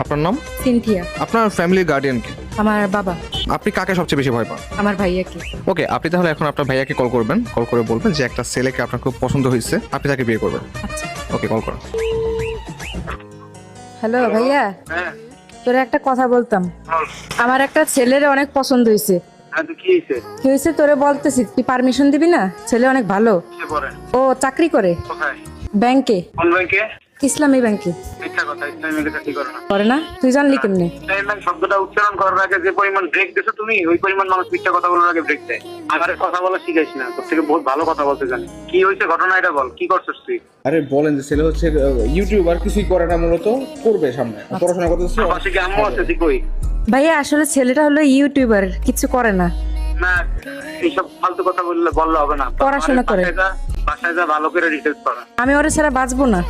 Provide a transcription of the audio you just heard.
আপনার নাম? সিনথিয়া। আপনার ফ্যামিলির গার্ডিয়ান কে? আমার বাবা। আপনি কাকে সবচেয়ে বেশি ভয় পান? আমার ভাইয়াকে। ওকে, আপনি তাহলে এখন আপনার ভাইয়াকে কল করবেন, কল করে বলবেন যে একটা ছেলেকে আপনার খুব পছন্দ হয়েছে, আপনি তাকে বিয়ে করবেন। আচ্ছা। ওকে, কল করুন। হ্যালো ভাইয়া, হ্যাঁ, তোরে একটা কথা বলতাম। বল। আমার একটা ছেলের অনেক পছন্দ হয়েছে। হ্যাঁ, তো কি হয়েছে? কি হয়েছে তোরে বলতেছি, তুই পারমিশন দিবি না? ছেলে অনেক ভালো, সে পড়ে ও চাকরি করে কোথায়? ব্যাংকে, কোন ব্যাংকে? ইসলামী ব্যাংকে। মিথ্যা কথা, ইসলামী ব্যাংকে চাকরি করে না। করে না? তুই জানলি কেমনে? ইসলামী ব্যাংক শব্দটা উচ্চারণ করার আগে যে পরিমাণ ব্রেক দিছো তুমি, ওই পরিমাণ মানুষ মিথ্যা কথা বলার আগে ব্রেক দেয়। আমার কথা বলা শিখাইস না, তোর থেকে বহুত ভালো কথা বলতে জানি। কি হয়েছে ঘটনা, এটা বল। কি করছিস তুই? আরে বলেন যে ছেলে হচ্ছে ইউটিউবার, কিছুই করে না, মূলত করবে সামনে পড়াশোনা করতেছে। পাশে কি আম্মু আছে? তুই কই? ভাইয়া আসলে ছেলেটা হলো ইউটিউবার, কিছু করে না। না, এইসব ফালতু কথা বললে হবে না। পড়াশোনা করে। বাসায় যা, ভালো করে ডিটেলস পড়া। আমি ওরে ছাড়া বাঁচবো না।